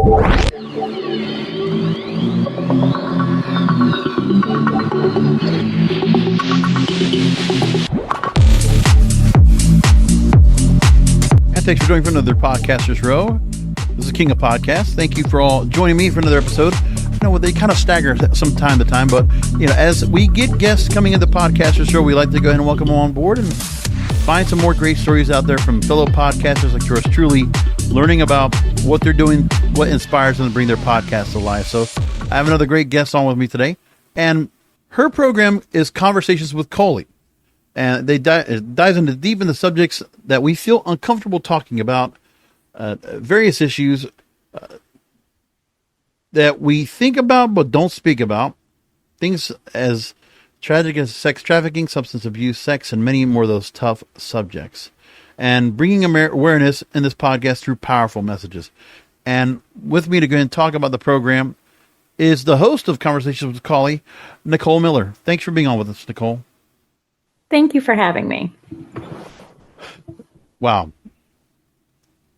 And thanks for joining for another Podcasters Row. This is King of Podcasts. Thank you for all joining me for another episode. You know, they kind of stagger from time to time, but you know, as we get guests coming into the Podcasters Row, we like to go ahead and welcome them on board and find some more great stories out there from fellow podcasters like yours truly, learning about what they're doing, what inspires them to bring their podcast to life. So I have another great guest on with me today, and her program is Conversations with Colie. And they dives into deep into subjects that we feel uncomfortable talking about, various issues that we think about but don't speak about, things as tragic as sex trafficking, substance abuse, sex, and many more of those tough subjects. And bringing awareness in this podcast through powerful messages. And with me to go and talk about the program is the host of Conversations with Colie, Nicole Miller. Thanks for being on with us, Nicole. Thank you for having me. Wow.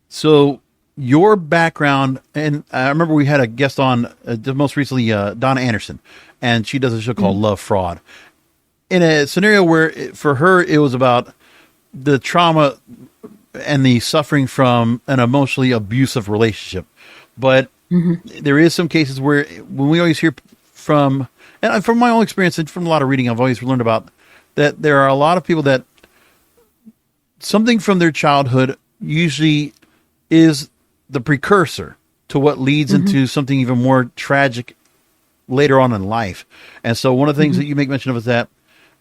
So your background, and I remember we had a guest on most recently, Donna Anderson, and she does a show called Love Fraud. In a scenario where for her, it was about the trauma and the suffering from an emotionally abusive relationship. But there is some cases where when we always hear from, and from my own experience and from a lot of reading, I've always learned about that there are a lot of people that something from their childhood usually is the precursor to what leads into something even more tragic later on in life. And so one of the things that you make mention of is that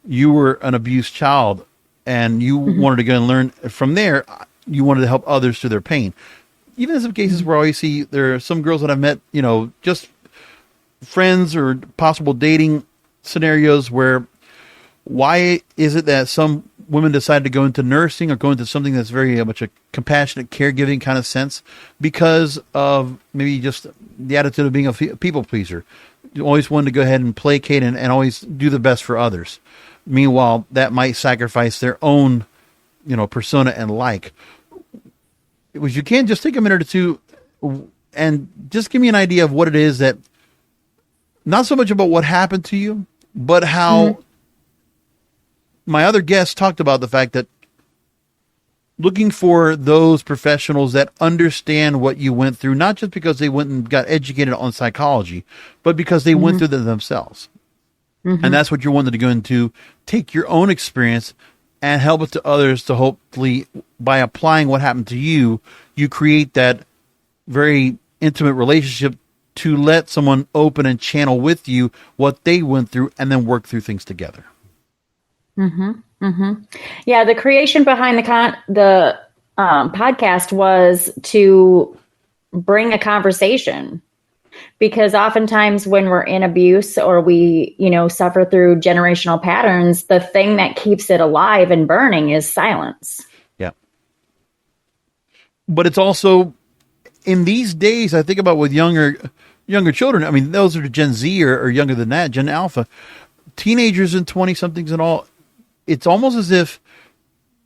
you were an abused child and you wanted to go and learn from there. You wanted to help others through their pain. Even in some cases where I see there are some girls that I've met, you know, just friends or possible dating scenarios where why is it that some women decide to go into nursing or go into something that's very much a compassionate, caregiving kind of sense because of maybe just the attitude of being a people pleaser. You always wanted to go ahead and placate and always do the best for others. Meanwhile, that might sacrifice their own, you know, persona and like. If you can, just take a minute or two and just give me an idea of what it is that, not so much about what happened to you, but how my other guests talked about the fact that looking for those professionals that understand what you went through, not just because they went and got educated on psychology, but because they went through it themselves. And that's what you wanted to go into, take your own experience and help it to others to hopefully, by applying what happened to you, you create that very intimate relationship to let someone open and channel with you what they went through and then work through things together. Yeah, the creation behind the podcast was to bring a conversation, because oftentimes when we're in abuse or we, you know, suffer through generational patterns, the thing that keeps it alive and burning is silence. Yeah. But it's also in these days, I think about with younger children. I mean, those are Gen Z or younger than that, Gen Alpha, teenagers and 20 somethings and all. It's almost as if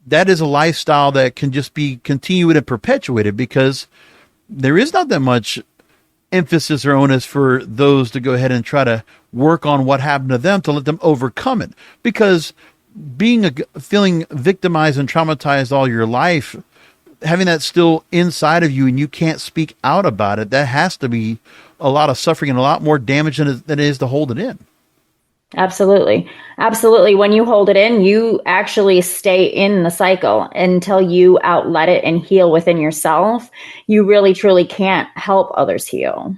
that is a lifestyle that can just be continued and perpetuated because there is not that much emphasis or onus for those to go ahead and try to work on what happened to them to let them overcome it. Because feeling victimized and traumatized all your life, having that still inside of you and you can't speak out about it, that has to be a lot of suffering and a lot more damage than it is to hold it in. Absolutely. Absolutely. When you hold it in, you actually stay in the cycle until you outlet it and heal within yourself. You really, truly can't help others heal.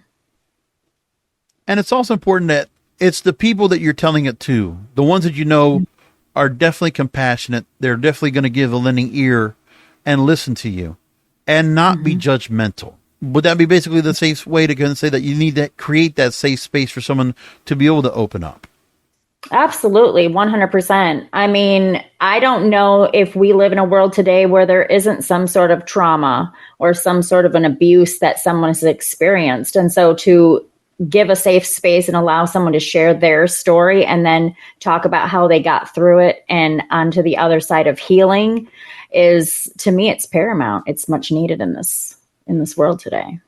And it's also important that it's the people that you're telling it to, the ones that you know are definitely compassionate. They're definitely going to give a lending ear and listen to you and not be judgmental. Would that be basically the safe way to go and say that you need to create that safe space for someone to be able to open up? Absolutely, 100%. I mean, I don't know if we live in a world today where there isn't some sort of trauma or some sort of an abuse that someone has experienced. And so to give a safe space and allow someone to share their story and then talk about how they got through it and onto the other side of healing is, to me, it's paramount. It's much needed in this world today.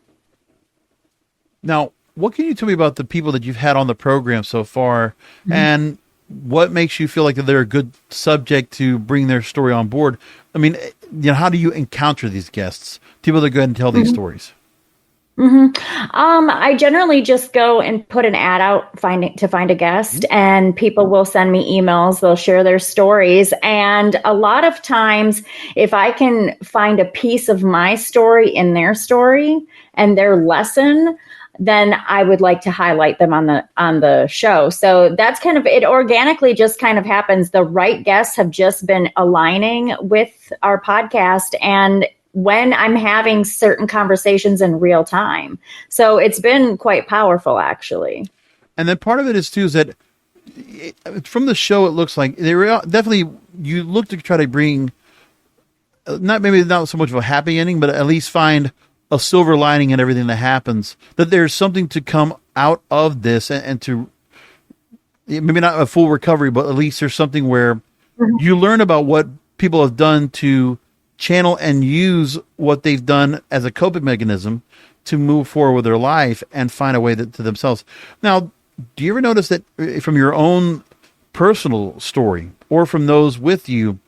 Now, what can you tell me about the people that you've had on the program so far, and what makes you feel like that they're a good subject to bring their story on board? I mean, how do you encounter these guests, people that go ahead and tell these stories? I generally just go and put an ad out to find a guest, and people will send me emails. They'll share their stories. And a lot of times, if I can find a piece of my story in their story and their lesson, then I would like to highlight them on the show. So that's kind of, it organically just kind of happens. The right guests have just been aligning with our podcast, and when I'm having certain conversations in real time. So it's been quite powerful, actually. And then part of it is too, is that from the show, it looks like they were definitely, you look to try to bring, not so much of a happy ending, but at least find a silver lining in everything that happens, that there's something to come out of this, and to maybe not a full recovery, but at least there's something where you learn about what people have done to channel and use what they've done as a coping mechanism to move forward with their life and find a way to themselves. Now, do you ever notice that from your own personal story or from those with you,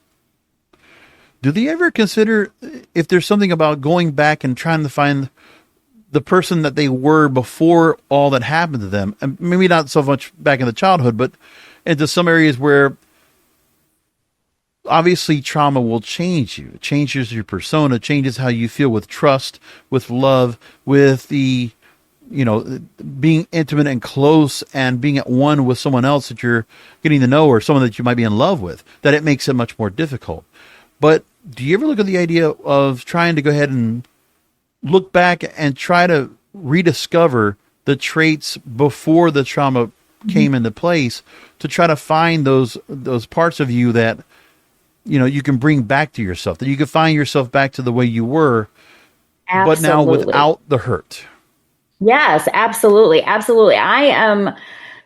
do they ever consider if there's something about going back and trying to find the person that they were before all that happened to them? And maybe not so much back in the childhood, but into some areas where obviously trauma will change you. It changes your persona, changes how you feel with trust, with love, with the, being intimate and close and being at one with someone else that you're getting to know, or someone that you might be in love with, that it makes it much more difficult. But do you ever look at the idea of trying to go ahead and look back and try to rediscover the traits before the trauma came into place, to try to find those parts of you that you can bring back to yourself, that you can find yourself back to the way you were, but now without the hurt? Yes, absolutely. Absolutely. I am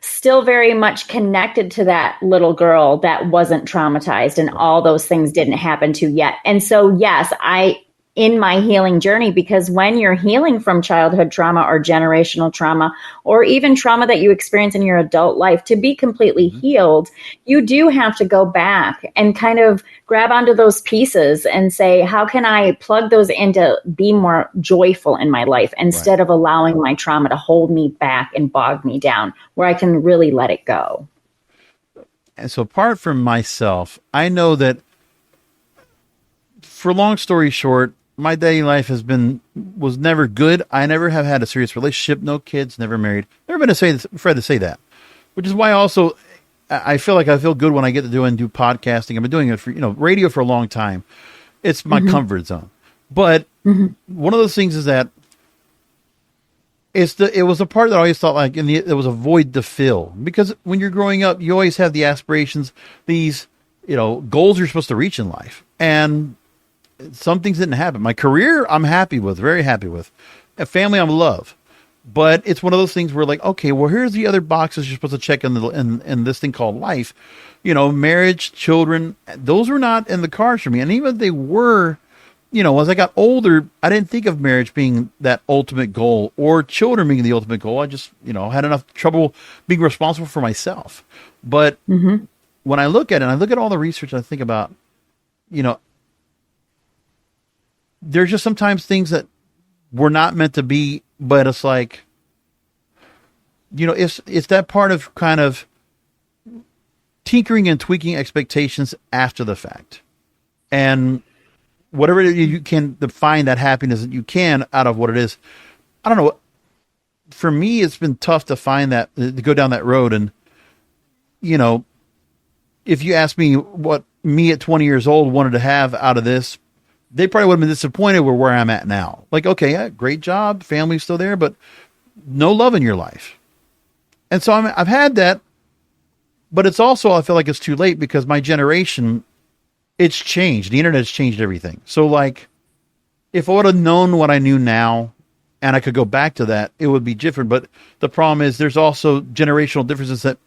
still very much connected to that little girl that wasn't traumatized, and all those things didn't happen to yet. And so, yes, in my healing journey, because when you're healing from childhood trauma or generational trauma, or even trauma that you experience in your adult life, to be completely healed, you do have to go back and kind of grab onto those pieces and say, how can I plug those in to be more joyful in my life, instead of allowing my trauma to hold me back and bog me down, where I can really let it go. And so apart from myself, I know that, for long story short, my dating life was never good. I never have had a serious relationship, no kids, never married. Never been afraid to say that, which is why also I feel good when I get to do podcasting. I've been doing it for, radio for a long time. It's my comfort zone. But one of those things is that it was a part that I always thought like there was a void to fill, because when you're growing up, you always have the aspirations, these, goals you're supposed to reach in life. And some things didn't happen. My career, I'm happy with, very happy with. A family, I'm love. But it's one of those things where, like, okay, well, here's the other boxes you're supposed to check in this thing called life. Marriage, children, those were not in the cards for me. And even if they were, as I got older, I didn't think of marriage being that ultimate goal, or children being the ultimate goal. I just, had enough trouble being responsible for myself. But when I look at it, and I look at all the research, and I think about, there's just sometimes things that were not meant to be, but it's like, it's that part of kind of tinkering and tweaking expectations after the fact. And whatever you can define that happiness that you can out of what it is. I don't know. For me, it's been tough to find that, to go down that road. And, if you ask me what me at 20 years old wanted to have out of this, they probably would have been disappointed with where I'm at now. Like, okay, yeah, great job, family's still there, but no love in your life. And so I've had that, but it's also, I feel like it's too late, because my generation, it's changed. The internet's changed everything. So like, if I would have known what I knew now and I could go back to that, it would be different. But the problem is there's also generational differences that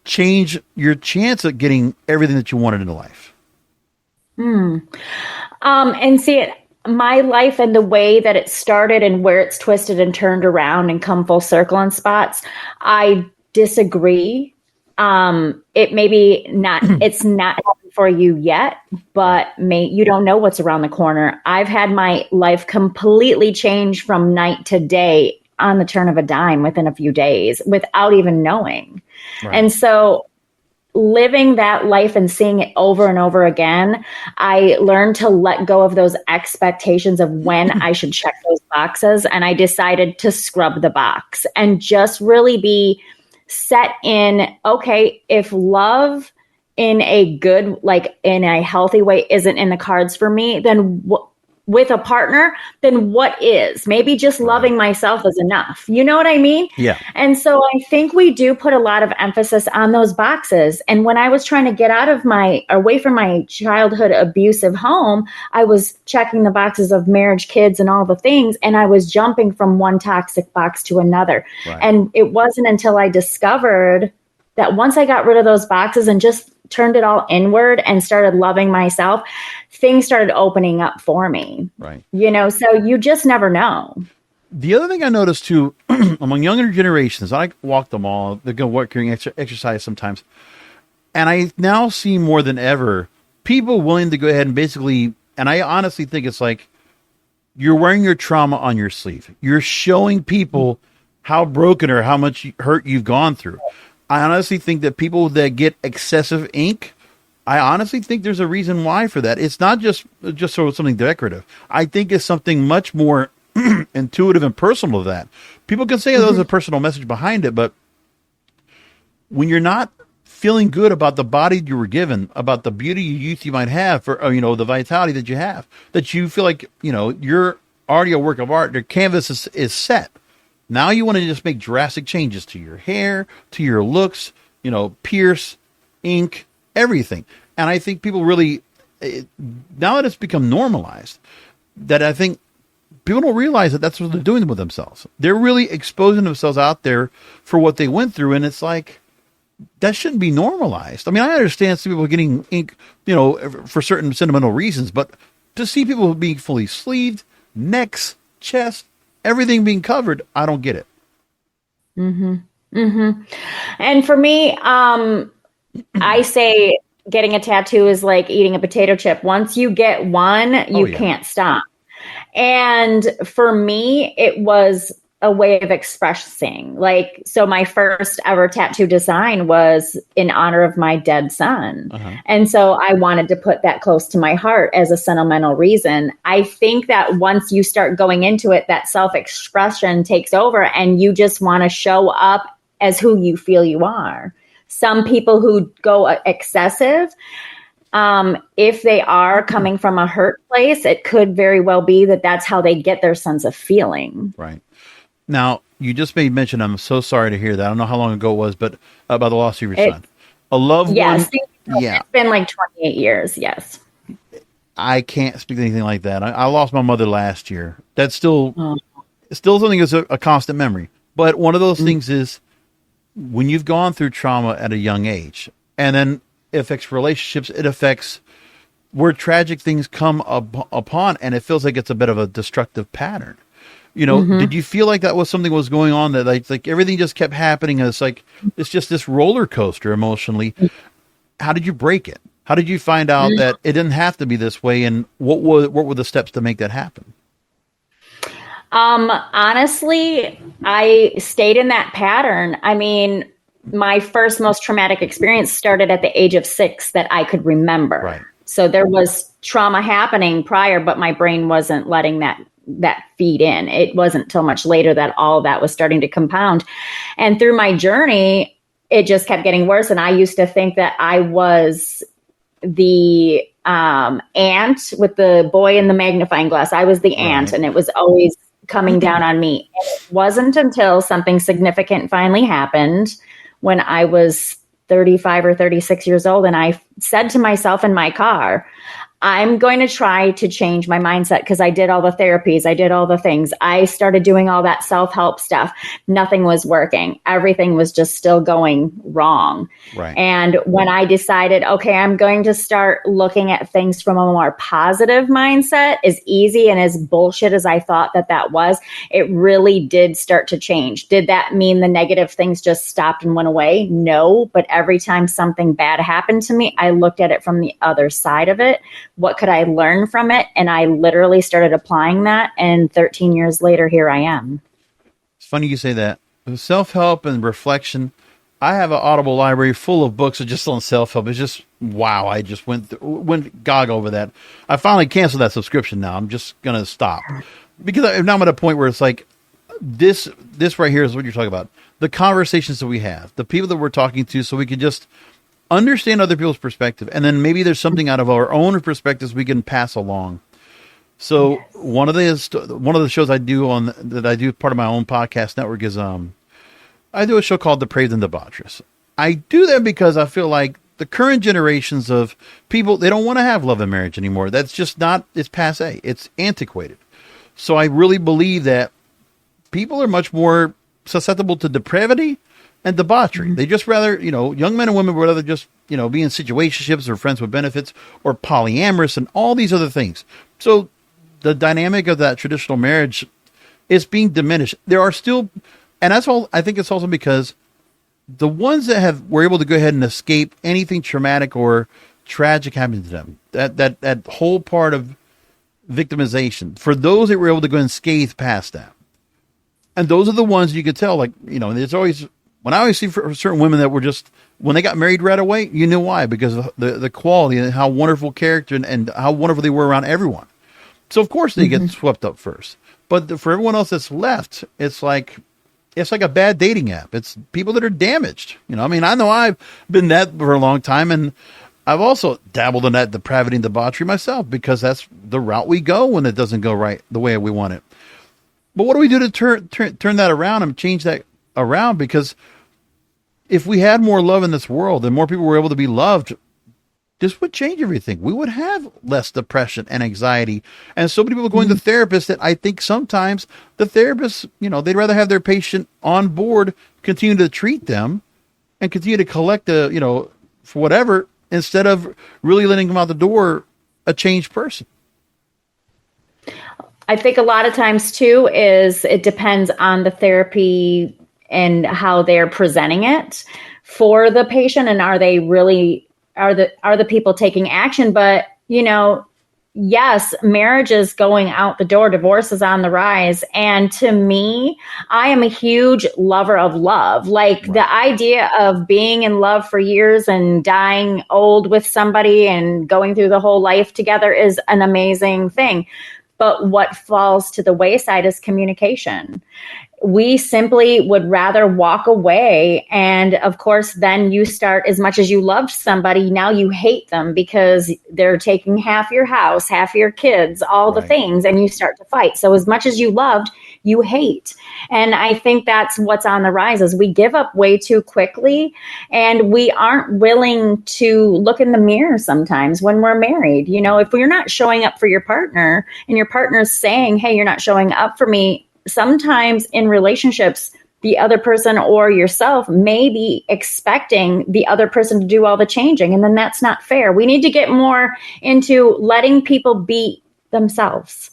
change your chance at getting everything that you wanted in life. And see, my life and the way that it started and where it's twisted and turned around and come full circle in spots, I disagree. It may be not, it's not for you yet, but you don't know what's around the corner. I've had my life completely change from night to day on the turn of a dime within a few days without even knowing. Right. And so living that life and seeing it over and over again, I learned to let go of those expectations of when I should check those boxes. And I decided to scrub the box and just really be set in, okay, if love in a good, like in a healthy way isn't in the cards for me, then with a partner, then what is? Maybe just loving myself is enough. You know what I mean? Yeah. And so I think we do put a lot of emphasis on those boxes. And when I was trying to get away from my childhood abusive home, I was checking the boxes of marriage, kids, and all the things. And I was jumping from one toxic box to another. Right. And it wasn't until I discovered that once I got rid of those boxes and just turned it all inward and started loving myself, things started opening up for me. Right. You know, so you just never know. The other thing I noticed too, among younger generations, I walk them all, they go work during exercise sometimes. And I now see more than ever, people willing to go ahead and basically, and I honestly think it's like, you're wearing your trauma on your sleeve. You're showing people how broken or how much hurt you've gone through. I honestly think that people that get excessive ink, I honestly think there's a reason why for that. It's not just sort of something decorative. I think it's something much more intuitive and personal to that. People can say there's a personal message behind it, but when you're not feeling good about the body you were given, about the beauty you might have, for the vitality that you have, that you feel like you're already a work of art. The canvas is set. Now you want to just make drastic changes to your hair, to your looks, pierce, ink, everything. And I think people really, now that it's become normalized, that I think people don't realize that that's what they're doing with themselves. They're really exposing themselves out there for what they went through. And it's like, that shouldn't be normalized. I mean, I understand some people getting ink, for certain sentimental reasons, but to see people being fully sleeved, necks, chest, everything being covered, I don't get it. Mm-hmm. Mm-hmm. And for me, I say getting a tattoo is like eating a potato chip. Once you get one, you can't stop. And for me, it was a way of expressing. So my first ever tattoo design was in honor of my dead son. Uh-huh. And so I wanted to put that close to my heart as a sentimental reason. I think that once you start going into it, that self-expression takes over and you just want to show up as who you feel you are. Some people who go excessive, if they are coming from a hurt place, it could very well be that that's how they get their sense of feeling. Right. Now, you just made mention, I'm so sorry to hear that. I don't know how long ago it was, but about the loss of your son. A loved one. Yes. It's been like 28 years. Yes. I can't speak to anything like that. I lost my mother last year. That's still something that's a constant memory. But one of those things is when you've gone through trauma at a young age, and then it affects relationships, it affects where tragic things come upon, and it feels like it's a bit of a destructive pattern. Did you feel like that was something was going on, that like everything just kept happening? And it's just this roller coaster emotionally. How did you break it? How did you find out that it didn't have to be this way? And what were the steps to make that happen? Honestly, I stayed in that pattern. I mean, my first most traumatic experience started at the age of 6 that I could remember. Right. So there was trauma happening prior, but my brain wasn't letting that feed in. It wasn't till much later that all that was starting to compound. And through my journey, it just kept getting worse. And I used to think that I was the aunt with the boy in the magnifying glass. I was the aunt, and it was always coming down on me. And it wasn't until something significant finally happened when I was 35 or 36 years old. And I said to myself in my car, I'm going to try to change my mindset because I did all the therapies. I did all the things. I started doing all that self-help stuff. Nothing was working. Everything was just still going wrong. Right. And when I decided, okay, I'm going to start looking at things from a more positive mindset, as easy and as bullshit as I thought that was, it really did start to change. Did that mean the negative things just stopped and went away? No. But every time something bad happened to me, I looked at it from the other side of it. What could I learn from it? And I literally started applying that. And 13 years later, here I am. It's funny you say that. Self-help and reflection. I have an Audible library full of books just on self-help. It's just, wow. I just went gog over that. I finally canceled that subscription now. I'm just going to stop. Because now I'm at a point where it's like, this right here is what you're talking about. The conversations that we have, the people that we're talking to, so we can just understand other people's perspective, and then maybe there's something out of our own perspectives we can pass along. So yes. one of the shows I do part of my own podcast network is I do a show called Depraved and Debaucherous. I do that because I feel like the current generations of people, they don't want to have love and marriage anymore. That's just not, it's passé. It's antiquated. So I really believe that people are much more susceptible to depravity and debauchery. Mm-hmm. They just rather, young men and women would rather just, be in situationships or friends with benefits or polyamorous and all these other things. So the dynamic of that traditional marriage is being diminished. There are still, and that's all, I think it's also because the ones that were able to go ahead and escape anything traumatic or tragic happening to them, that whole part of victimization, for those that were able to go and scathe past that. And those are the ones you could tell, there's always, when I always see for certain women that were just, when they got married right away, you knew why, because of the quality and how wonderful character and how wonderful they were around everyone. So of course they get swept up first, but for everyone else that's left, it's like a bad dating app. It's people that are damaged. I know I've been that for a long time, and I've also dabbled in that depravity and debauchery myself, because that's the route we go when it doesn't go right the way we want it. But what do we do to turn that around and change that around? Because if we had more love in this world and more people were able to be loved, this would change everything. We would have less depression and anxiety. And so many people going to therapists that I think sometimes the therapists, they'd rather have their patient on board, continue to treat them and continue to collect for whatever, instead of really letting them out the door a changed person. I think a lot of times too is it depends on the therapy and how they're presenting it for the patient, and are the people taking action? But yes, marriage is going out the door, divorce is on the rise, and to me, I am a huge lover of love. Like the idea of being in love for years and dying old with somebody and going through the whole life together is an amazing thing. But what falls to the wayside is communication. We simply would rather walk away. And of course, then you start, as much as you loved somebody, now you hate them because they're taking half your house, half your kids, all the things, and you start to fight. So as much as you loved, you hate. And I think that's what's on the rise, is we give up way too quickly, and we aren't willing to look in the mirror sometimes when we're married. If you're not showing up for your partner and your partner's saying, hey, you're not showing up for me, sometimes in relationships, the other person or yourself may be expecting the other person to do all the changing. And then that's not fair. We need to get more into letting people be themselves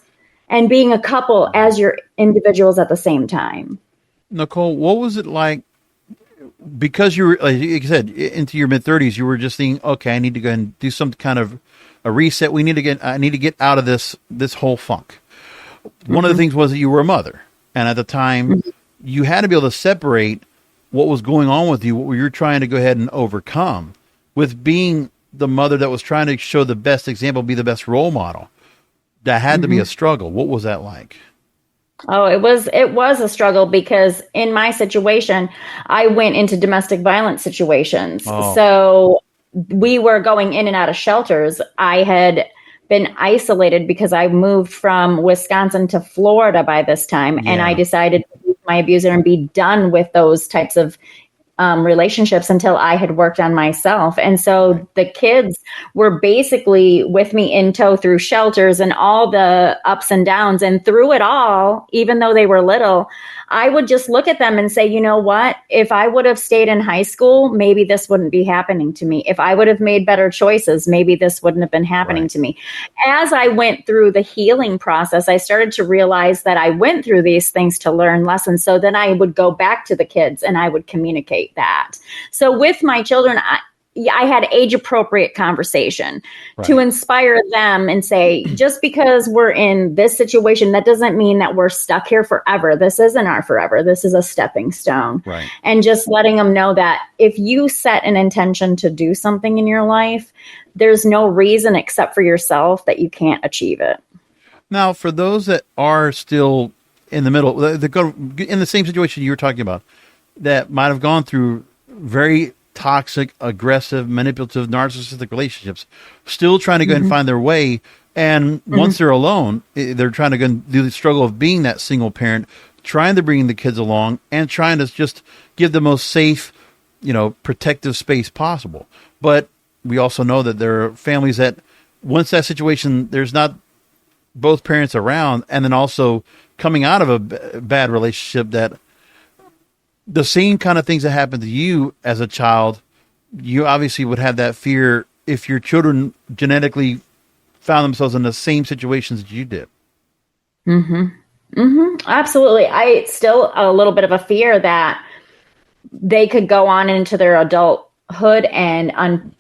and being a couple as your individuals at the same time. Nicole, what was it like? Because you were, like you said, into your mid-30s, you were just thinking, okay, I need to go and do some kind of a reset. I need to get out of this whole funk. One of the things was that you were a mother. And at the time, you had to be able to separate what was going on with you, what you were trying to go ahead and overcome, with being the mother that was trying to show the best example, be the best role model. That had to be a struggle. What was that like? Oh, it was a struggle, because in my situation, I went into domestic violence situations. Oh. So we were going in and out of shelters. I had been isolated because I moved from Wisconsin to Florida by this time. Yeah. And I decided to leave my abuser and be done with those types of relationships until I had worked on myself. And so the kids were basically with me in tow through shelters and all the ups and downs. And through it all, even though they were little, I would just look at them and say, you know what? If I would have stayed in high school, maybe this wouldn't be happening to me. If I would have made better choices, maybe this wouldn't have been happening to me. As I went through the healing process, I started to realize that I went through these things to learn lessons. So then I would go back to the kids and I would communicate that. So with my children, I had age appropriate conversation to inspire them and say, just because we're in this situation, that doesn't mean that we're stuck here forever. This isn't our forever. This is a stepping stone. And just letting them know that if you set an intention to do something in your life, there's no reason except for yourself that you can't achieve it. Now, for those that are still in the middle, that go in the same situation you were talking about, that might have gone through very toxic, aggressive, manipulative, narcissistic relationships, still trying to go and find their way. And once they're alone, they're trying to go and do the struggle of being that single parent, trying to bring the kids along and trying to just give the most safe, protective space possible. But we also know that there are families that once that situation, there's not both parents around, and then also coming out of a bad relationship, that the same kind of things that happened to you as a child, you obviously would have that fear if your children genetically found themselves in the same situations that you did. Absolutely. It's still a little bit of a fear that they could go on into their adulthood and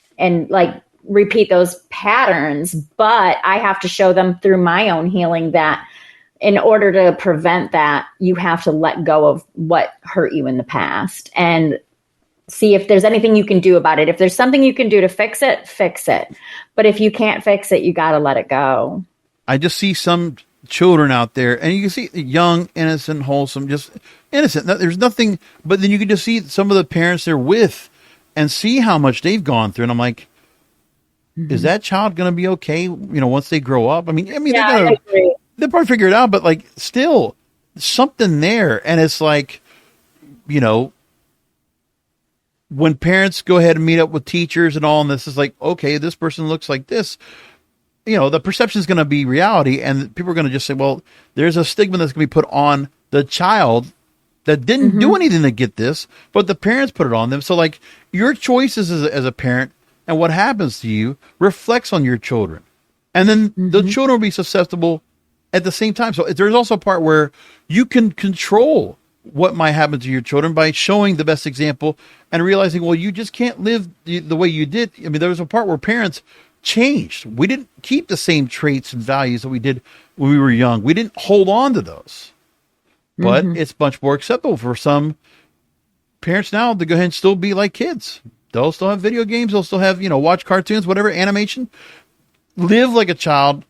like repeat those patterns. But I have to show them through my own healing that in order to prevent that, you have to let go of what hurt you in the past and see if there's anything you can do about it. If there's something you can do to fix it, fix it. But if you can't fix it, you got to let it go. I just see some children out there, and you can see young, innocent, wholesome, just innocent. There's nothing, but then you can just see some of the parents they're with and see how much they've gone through. And I'm like, is that child going to be okay? Once they grow up, I mean, they'll probably figure it out, but like still something there. And it's like, when parents go ahead and meet up with teachers and all, and this is like, okay, this person looks like this, the perception is going to be reality. And people are going to just say, well, there's a stigma that's going to be put on the child that didn't do anything to get this, but the parents put it on them. So like your choices as a parent and what happens to you reflects on your children. And then the children will be susceptible at the same time. So there's also a part where you can control what might happen to your children by showing the best example and realizing, well, you just can't live the way you did. I mean, there was a part where parents changed. We didn't keep the same traits and values that we did when we were young. We didn't hold on to those. But it's much more acceptable for some parents now to go ahead and still be like kids. They'll still have video games. They'll still have, watch cartoons, whatever, animation. Live like a child.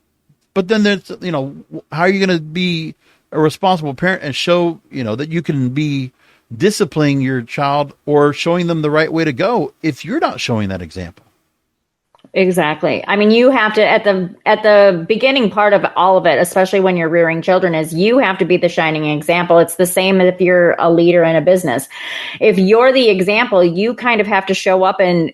But then there's, how are you going to be a responsible parent and show, that you can be disciplining your child or showing them the right way to go if you're not showing that example? Exactly. I mean, you have to, at the beginning part of all of it, especially when you're rearing children, is you have to be the shining example. It's the same if you're a leader in a business. If you're the example, you kind of have to show up and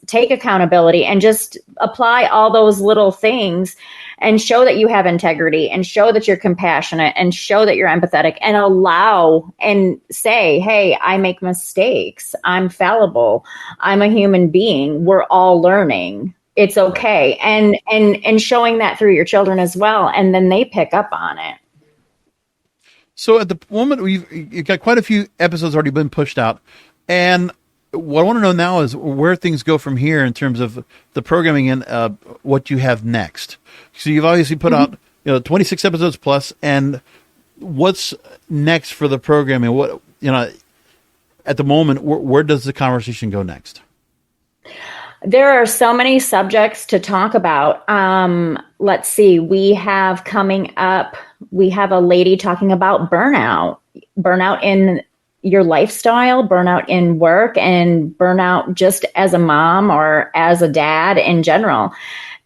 take accountability and just apply all those little things and show that you have integrity and show that you're compassionate and show that you're empathetic and allow and say, hey, I make mistakes. I'm fallible. I'm a human being. We're all learning. It's okay. And showing that through your children as well. And then they pick up on it. So at the moment, you've got quite a few episodes already been pushed out. And what I want to know now is where things go from here in terms of the programming and what you have next. So you've obviously put out 26 episodes plus, and what's next for the programming? What at the moment, where does the conversation go next? There are so many subjects to talk about. Let's see. We have coming up, we have a lady talking about burnout in your lifestyle, burnout in work, and burnout just as a mom or as a dad in general.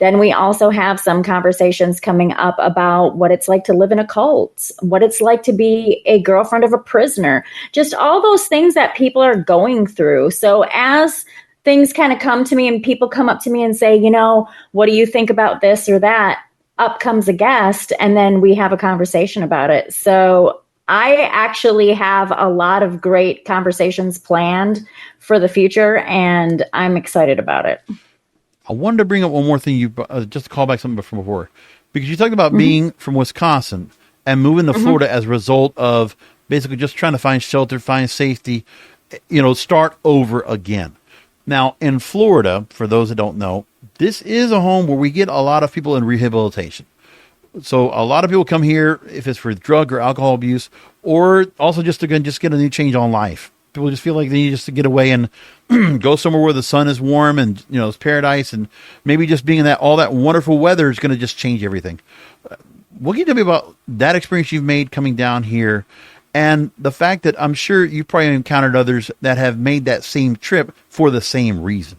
Then we also have some conversations coming up about what it's like to live in a cult, what it's like to be a girlfriend of a prisoner, just all those things that people are going through. So as things kind of come to me and people come up to me and say, what do you think about this or that? Up comes a guest and then we have a conversation about it. So I actually have a lot of great conversations planned for the future and I'm excited about it. I wanted to bring up one more thing, just to call back something from before, because you talked about being from Wisconsin and moving to Florida as a result of basically just trying to find shelter, find safety, start over again. Now, in Florida, for those that don't know, this is a home where we get a lot of people in rehabilitation. So a lot of people come here if it's for drug or alcohol abuse, or also just to get a new change on life. People just feel like they need just to get away and go somewhere where the sun is warm and, it's paradise, and maybe just being in all that wonderful weather is going to just change everything. What can you tell me about that experience you've made coming down here? And the fact that I'm sure you probably encountered others that have made that same trip for the same reason.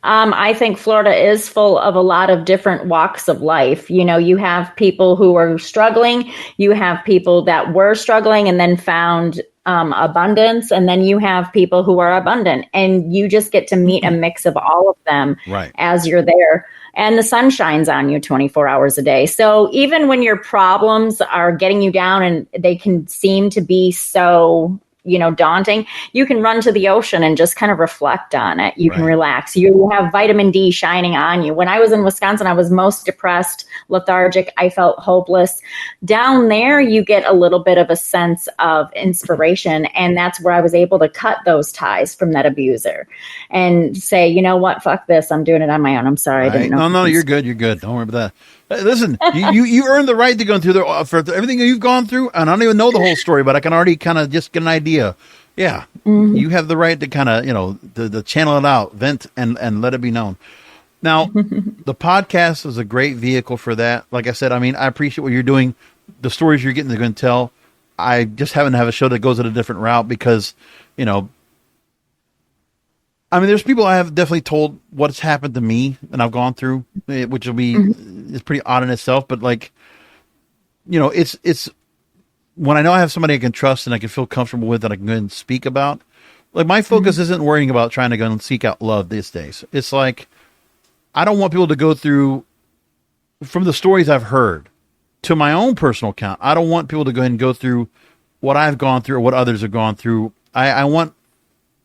I think Florida is full of a lot of different walks of life. You have people who are struggling, you have people that were struggling and then found abundance, and then you have people who are abundant, and you just get to meet a mix of all of them as you're there. And the sun shines on you 24 hours a day. So even when your problems are getting you down and they can seem to be so, daunting, you can run to the ocean and just kind of reflect on it. You can relax. You have vitamin D shining on you. When I was in Wisconsin, I was most depressed, lethargic. I felt hopeless. Down there, you get a little bit of a sense of inspiration. And that's where I was able to cut those ties from that abuser and say, you know what, fuck this. I'm doing it on my own. I'm sorry. I didn't know. No, you're good. You're good. Don't worry about that. Listen, you earned the right to go through for everything you've gone through, and I don't even know the whole story, but I can already kind of just get an idea. Yeah, you have the right to kind of, to channel it out, vent, and let it be known. Now, the podcast is a great vehicle for that. Like I said, I appreciate what you're doing, the stories you're getting to go and tell. I just happen to have a show that goes at a different route because, there's people I have definitely told what's happened to me and I've gone through, which will be, it's pretty odd in itself, but it's when I know I have somebody I can trust and I can feel comfortable with that I can go and speak about, like my focus isn't worrying about trying to go and seek out love these days. It's like, I don't want people to go through, from the stories I've heard to my own personal account, I don't want people to go ahead and go through what I've gone through or what others have gone through. I want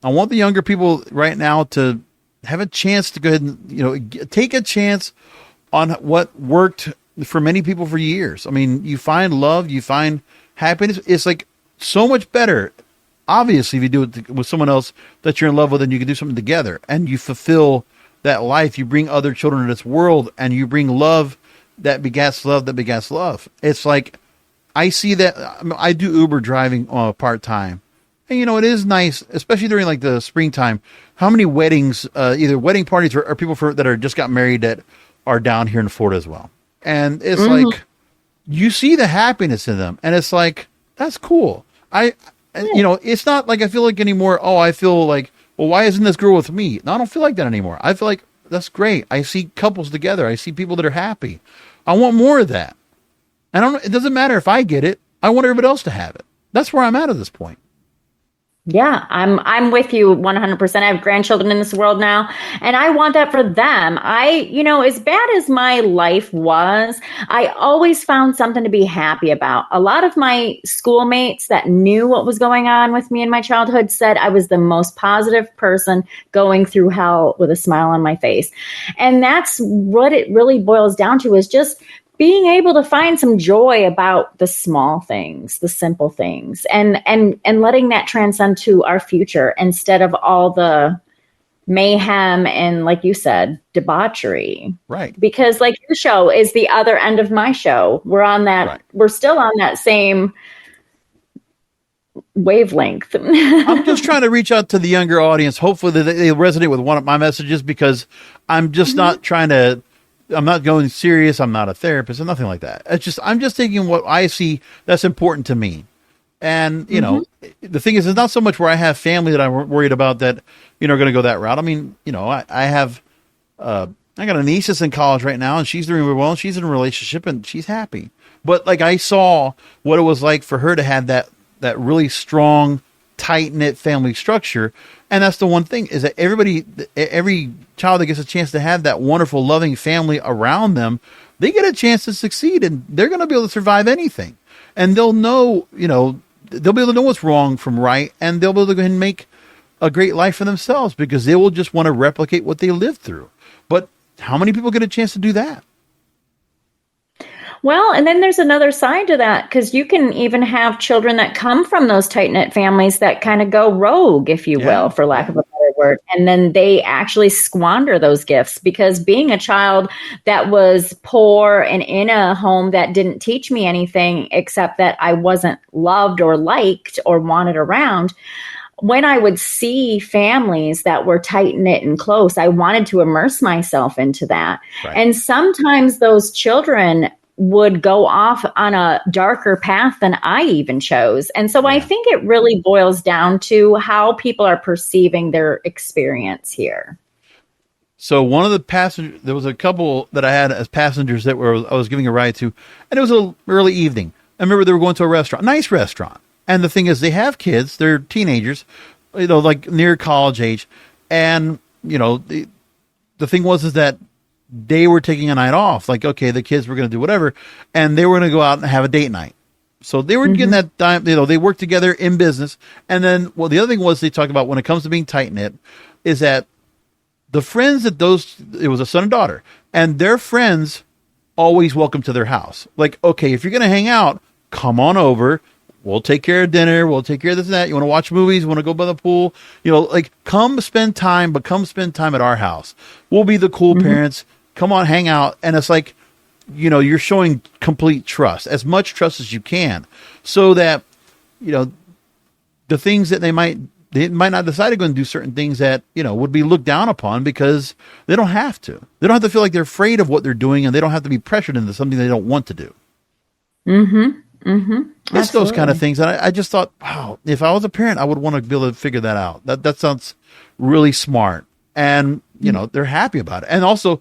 the younger people right now to have a chance to go ahead and, take a chance on what worked for many people for years. You find love, you find happiness. It's like so much better. Obviously, if you do it with someone else that you're in love with and you can do something together and you fulfill that life, you bring other children into this world and you bring love that begets love that begets love. It's like, I see that. I do Uber driving part-time. And, it is nice, especially during like the springtime, how many weddings, either wedding parties or people that are just got married that are down here in Florida as well. And it's like, you see the happiness in them. And it's like, that's cool. It's not like I feel like anymore, I feel like, well, why isn't this girl with me? No, I don't feel like that anymore. I feel like that's great. I see couples together. I see people that are happy. I want more of that. It doesn't matter if I get it. I want everybody else to have it. That's where I'm at this point. Yeah, I'm with you 100%. I have grandchildren in this world now, and I want that for them. As bad as my life was, I always found something to be happy about. A lot of my schoolmates that knew what was going on with me in my childhood said I was the most positive person going through hell with a smile on my face. And that's what it really boils down to, is just being able to find some joy about the small things, the simple things, and letting that transcend to our future instead of all the mayhem and, like you said, debauchery. Right. Because like your show is the other end of my show. We're still on that same wavelength. I'm just trying to reach out to the younger audience. Hopefully they resonate with one of my messages, because I'm just I'm not going serious. I'm not a therapist or nothing like that. I'm just taking what I see that's important to me. And, the thing is, it's not so much where I have family that I'm worried about that, are going to go that route. I have I got a niece that's in college right now, and she's doing really well, and she's in a relationship, and she's happy. But like I saw what it was like for her to have that really strong, tight-knit family structure. And that's the one thing, is that every child that gets a chance to have that wonderful, loving family around them, they get a chance to succeed, and they're going to be able to survive anything. And they'll know, they'll be able to know what's wrong from right, and they'll be able to go ahead and make a great life for themselves because they will just want to replicate what they lived through. But how many people get a chance to do that? Well, and then there's another side to that, because you can even have children that come from those tight-knit families that kind of go rogue, if you will, for lack of a better word. And then they actually squander those gifts, because being a child that was poor and in a home that didn't teach me anything except that I wasn't loved or liked or wanted around, when I would see families that were tight-knit and close, I wanted to immerse myself into that. Right. And sometimes those children would go off on a darker path than I even chose. And so I think it really boils down to how people are perceiving their experience here. So one of the passengers, there was a couple that I had as passengers I was giving a ride to, and it was an early evening. I remember they were going to a restaurant, nice restaurant. And the thing is, they have kids, they're teenagers, like near college age. And, the thing was that they were taking a night off. Like, okay, the kids were going to do whatever, and they were going to go out and have a date night. So they were getting that time, they worked together in business. And then, the other thing was they talked about when it comes to being tight knit is that the friends it was a son and daughter, and their friends always welcome to their house. Like, okay, if you're going to hang out, come on over. We'll take care of dinner. We'll take care of this and that. You want to watch movies? You want to go by the pool? Come spend time, but come spend time at our house. We'll be the cool parents. Come on, hang out. And it's like, you're showing complete trust, as much trust as you can, so that, the things that they might not decide to go and do certain things that, would be looked down upon, because they don't have to. They don't have to feel like they're afraid of what they're doing, and they don't have to be pressured into something they don't want to do. It's those kind of things. And I just thought, wow, if I was a parent, I would want to be able to figure that out. That sounds really smart. And, they're happy about it. And also,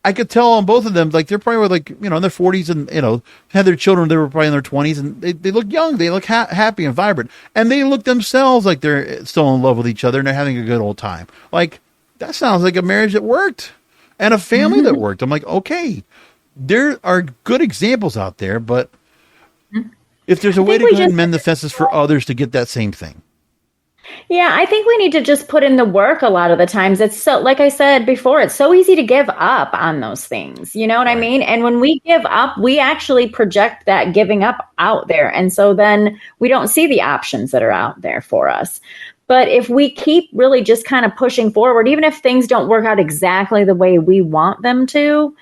I could tell on both of them, like, they're probably in their 40s and, had their children, they were probably in their 20s, and they look young. They look happy and vibrant. And they look themselves like they're still in love with each other and they're having a good old time. Like, that sounds like a marriage that worked and a family that worked. I'm like, okay, there are good examples out there, but if there's a way to go ahead and mend the fences for others to get that same thing. Yeah, I think we need to just put in the work a lot of the times. It's so, like I said before, it's so easy to give up on those things. You know what I mean? And when we give up, we actually project that giving up out there. And so then we don't see the options that are out there for us. But if we keep really just kind of pushing forward, even if things don't work out exactly the way we want them to,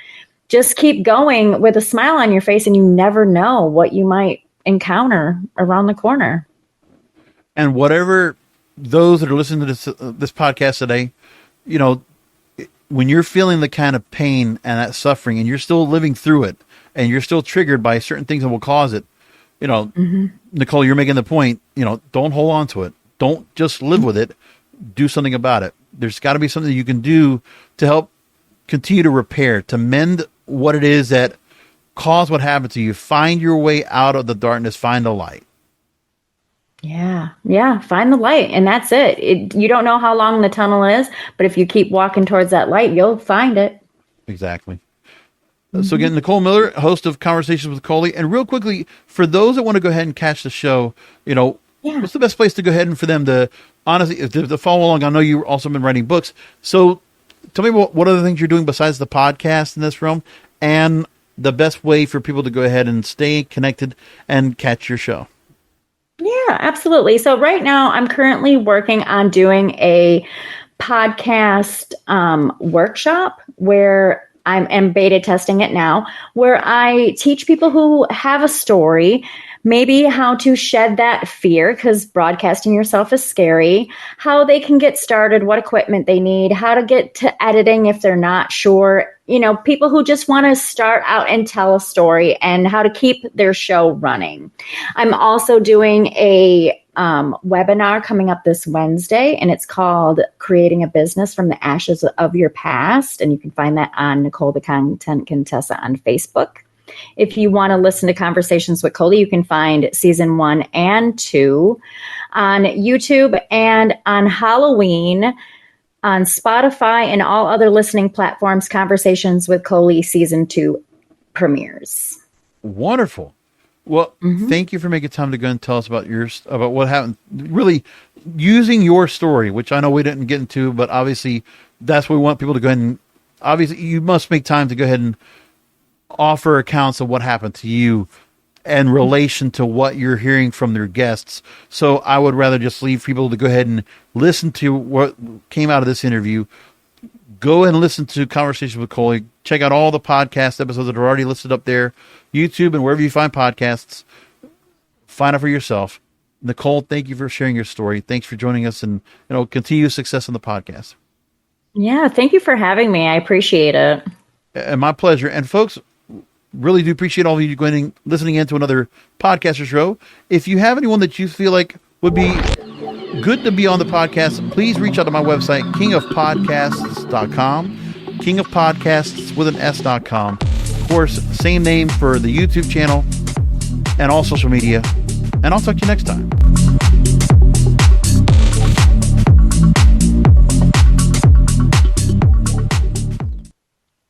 just keep going with a smile on your face, and you never know what you might encounter around the corner. And whatever those that are listening to this podcast today, when you're feeling the kind of pain and that suffering, and you're still living through it, and you're still triggered by certain things that will cause it, Nicole, you're making the point, don't hold on to it. Don't just live with it. Do something about it. There's got to be something you can do to help continue to repair, to mend what it is that caused what happened to you. Find your way out of the darkness. Find the light. Yeah. Find the light. And that's it. You don't know how long the tunnel is, but if you keep walking towards that light, you'll find it. Exactly. So again, Nicole Miller, host of Conversations with Colie. And real quickly, for those that want to go ahead and catch the show, what's the best place to go ahead and for them to, honestly, to follow along? I know you've also been writing books. So tell me what other things you're doing besides the podcast in this realm, and the best way for people to go ahead and stay connected and catch your show. Yeah, absolutely. So right now I'm currently working on doing a podcast workshop where I'm beta testing it now, where I teach people who have a story, maybe how to shed that fear, because broadcasting yourself is scary, how they can get started, what equipment they need, how to get to editing if they're not sure, people who just want to start out and tell a story, and how to keep their show running. I'm also doing a webinar coming up this Wednesday, and it's called Creating a Business from the Ashes of Your Past. And you can find that on Nicole the Content Contessa on Facebook. If you want to listen to Conversations with Colie, you can find season 1 and 2 on YouTube, and on Halloween on Spotify and all other listening platforms, Conversations with Colie season 2 premieres. Wonderful. Well, thank you for making time to go and tell us about about what happened. Really using your story, which I know we didn't get into, but obviously that's what we want people to go ahead and, obviously you must make time to go ahead and offer accounts of what happened to you in relation to what you're hearing from their guests. So I would rather just leave people to go ahead and listen to what came out of this interview. Go and listen to Conversations with Colie. Check out all the podcast episodes that are already listed up there, YouTube and wherever you find podcasts. Find out for yourself. Nicole, thank you for sharing your story. Thanks for joining us, and continued success on the podcast. Yeah, thank you for having me. I appreciate it. And my pleasure. And folks, really do appreciate all of you going and listening in to another podcaster show. If you have anyone that you feel like would be good to be on the podcast, please reach out to my website, kingofpodcasts.com, kingofpodcasts with an s.com. Of course, same name for the YouTube channel and all social media. And I'll talk to you next time.